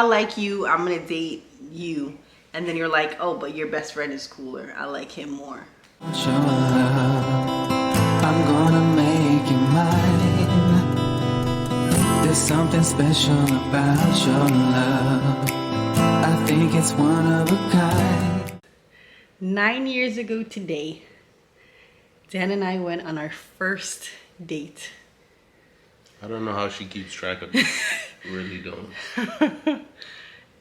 I like you, I'm gonna date you, and then you're like, oh, but your best friend is cooler, I like him more. Your love, I'm gonna make you mine. There's something special about your love. I think it's one of a kind. 9 years ago today, Dan and I went on our first date. I don't know how she keeps track of this. Really don't.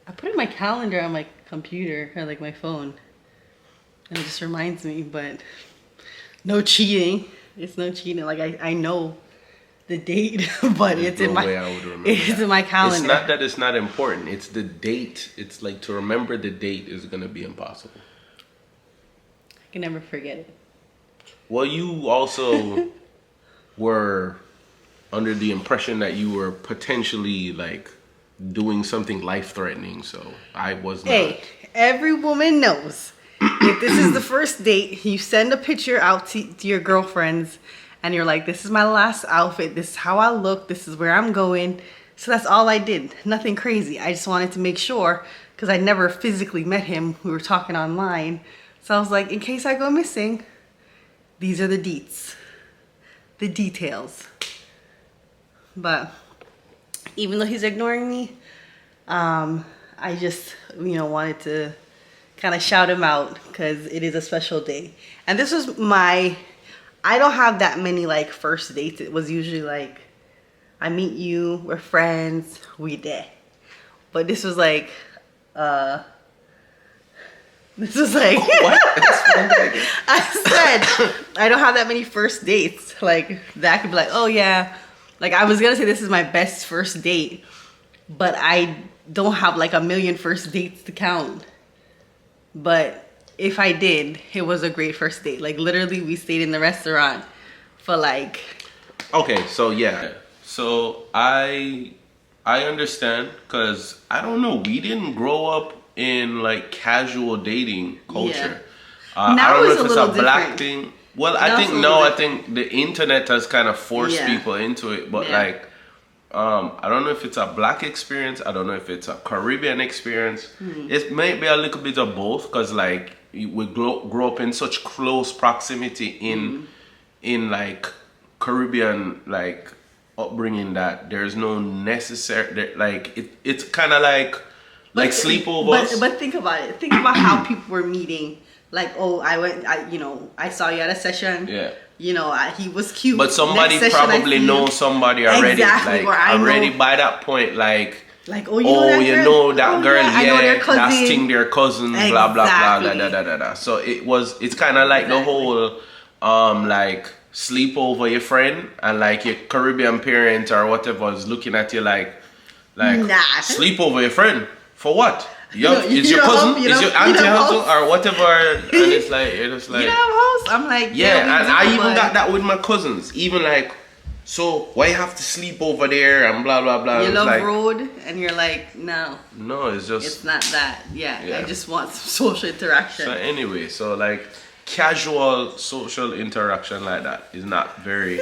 I put it in my calendar on my computer, or like my phone. And it just reminds me, but no cheating. It's no cheating. Like I know the date, but it's in my it's in my calendar. It's not that it's not important. It's the date. It's like to remember the date is gonna be impossible. I can never forget it. Well, you also were under the impression that you were potentially like doing something life-threatening, so I was not. Hey, every woman knows if this is the first date, you send a picture out to your girlfriends and you're like, this is my last outfit, this is how I look, this is where I'm going. So that's all I did. Nothing crazy. I just wanted to make sure, because I never physically met him. We were talking online. So I was like, in case I go missing, these are the deets. The details. But even though he's ignoring me, I just, wanted to kind of shout him out because it is a special day. And this was I don't have that many like first dates. It was usually like, I meet you, we're friends, we there. But this was like, what? I said, I don't have that many first dates. Like that could be like, oh yeah. Like I was gonna say this is my best first date, but I don't have like a million first dates to count. But if I did, it was a great first date. Like literally we stayed in the restaurant for like. Okay, so yeah. So I understand, because I don't know, we didn't grow up in like casual dating culture. Yeah. I don't know if it's a different. black thing. Well, I think the internet has kind of forced people into it, but like, I don't know if it's a black experience. I don't know if it's a Caribbean experience. It may be a little bit of both, because like we grow up in such close proximity in like Caribbean like upbringing that there's no necessary like it's kind of like sleepovers. But think about it. Think about how people were meeting. Like, oh, I saw you at a session. Yeah. He was cute. But somebody probably knows somebody already. Exactly. Like, already by that point, like oh, you know that girl? Yeah, that's thing their cousins, exactly. Blah, blah, blah, da. So it's kind of like the whole, like, sleep over your friend, and like your Caribbean parent or whatever is looking at you like sleep over your friend? For what? Is your cousin, is your auntie hustle or whatever, and it's like you don't have host. I'm like, yeah, and I even got that with my cousins. Even like, so why you have to sleep over there and blah blah blah. You love road, and you're like, no, it's not that. Yeah, I just want some social interaction. So anyway, so like casual social interaction like that is not very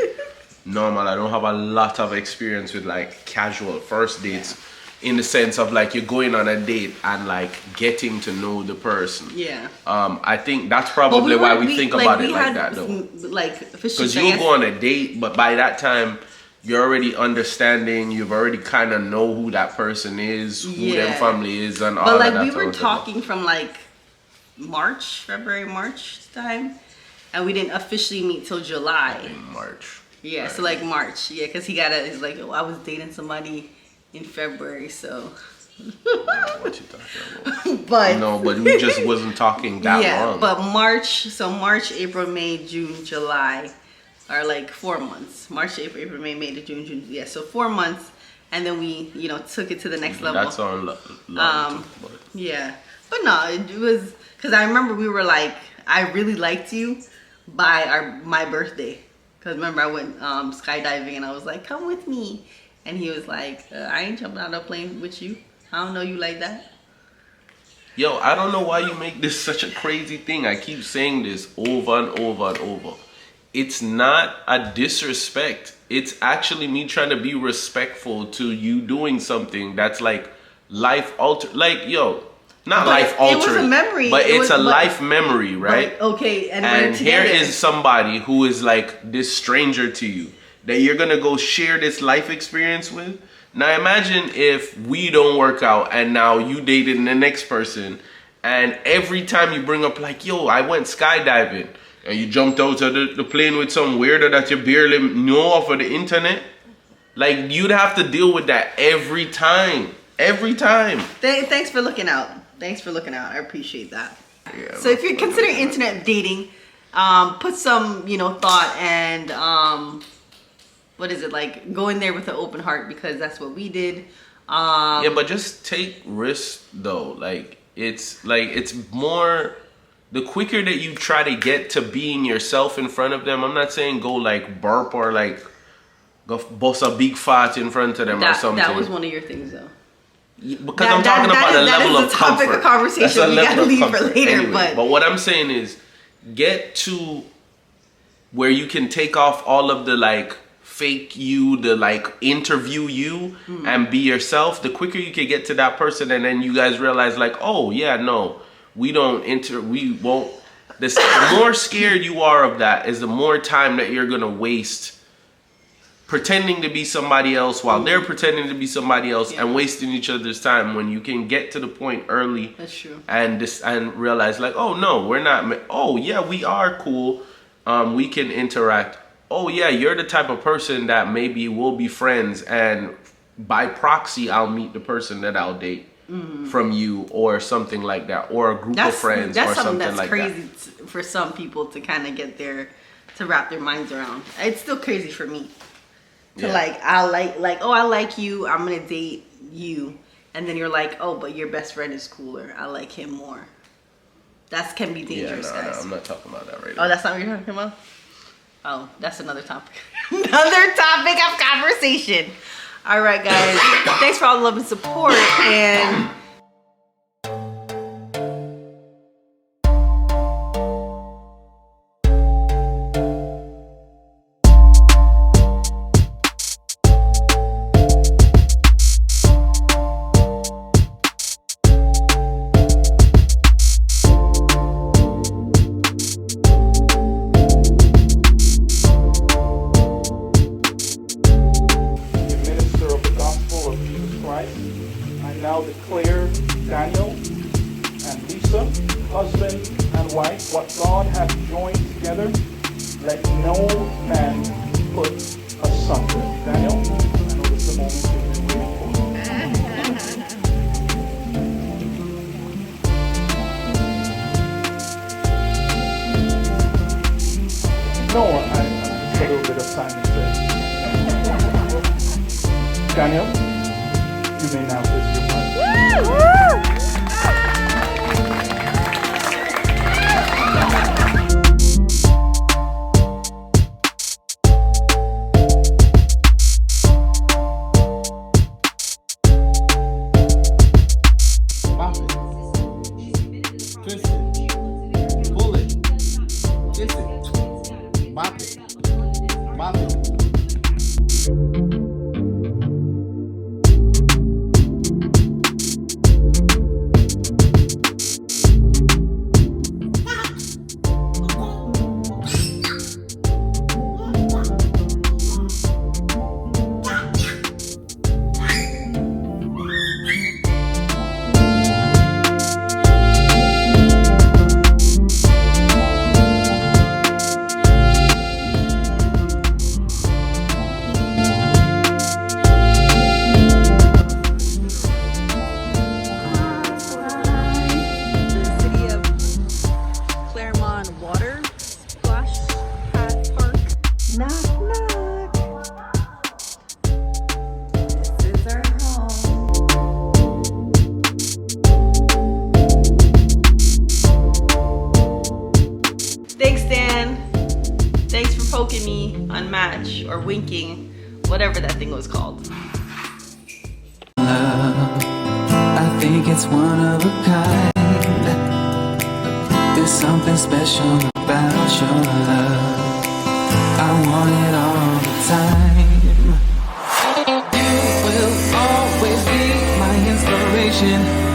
normal. I don't have a lot of experience with like casual first dates. Yeah. In the sense of like you're going on a date and like getting to know the person. Yeah. I think that's probably why we think about it like that though. Like, because you go on a date, but by that time you're already understanding. You've already kind of know who that person is, who their family is, and all that. But like we were talking from like February, March time, and we didn't officially meet till July. In March. Yeah. Right. So like March. Yeah, because he's like, oh, I was dating somebody in February, so what you talking about? But we just wasn't talking that long. Yeah, but March, April, May, June, July are like 4 months. March, April, May to June. Yeah, so 4 months, and then we, took it to the next level. That's on long. Yeah, but no, it was because I remember we were like, I really liked you by my birthday. Because remember I went skydiving and I was like, come with me. And he was like, I ain't jumping out of a plane with you. I don't know you like that. Yo, I don't know why you make this such a crazy thing. I keep saying this over and over and over. It's not a disrespect. It's actually me trying to be respectful to you doing something that's like life alter, like yo, not But life altering. It was a memory, but it's a life memory, right? Okay, and And we're together. here is somebody who is like this stranger to you that you're gonna go share this life experience with. Now imagine if we don't work out and now you dated the next person, and every time you bring up like, yo, I went skydiving, and you jumped out of the plane with some weirdo that you barely know off of the internet, like you'd have to deal with that every time. Every time. Thanks for looking out. Thanks for looking out. I appreciate that. Yeah, so if you're considering internet dating, put some, thought and what is it, like go in there with an open heart, because that's what we did. Yeah, but just take risks though. Like it's more, the quicker that you try to get to being yourself in front of them. I'm not saying go like burp or like go bust a big fart in front of them or something. That was one of your things though. Because I'm talking about a level of comfort. Topic of conversation we gotta leave for later. Anyway, but what I'm saying is, get to where you can take off all of the like fake you, the like interview you, and be yourself. The quicker you can get to that person, and then you guys realize like, oh yeah, no, we won't. The more scared you are of that, is the more time that you're gonna waste pretending to be somebody else while they're pretending to be somebody else, and wasting each other's time, when you can get to the point early. That's true. And realize like, oh no, we're not. Oh yeah, we are cool. We can interact. Oh yeah, you're the type of person that maybe we'll be friends, and by proxy I'll meet the person that I'll date from you, or something like that, or a group of friends, or something like that. That's crazy for some people to kind of get to wrap their minds around. It's still crazy for me. I like you, I'm gonna date you, and then you're like, oh, but your best friend is cooler, I like him more. That can be dangerous, guys. No, I'm not talking about that right now. Oh, that's not what you're talking about? Oh, that's another topic. Another topic of conversation. All right, guys. Thanks for all the love and support, and declare Daniel and Lisa, husband and wife, what God hath joined together, let no man put asunder. Daniel, I know this is the moment you've been waiting for. No, just a little bit of Simon says. Daniel, you may now kiss your wife. Poking me on Match or winking, whatever that thing was called. I think it's one of a kind. There's something special about your love. I want it all the time. You will always be my inspiration. connection.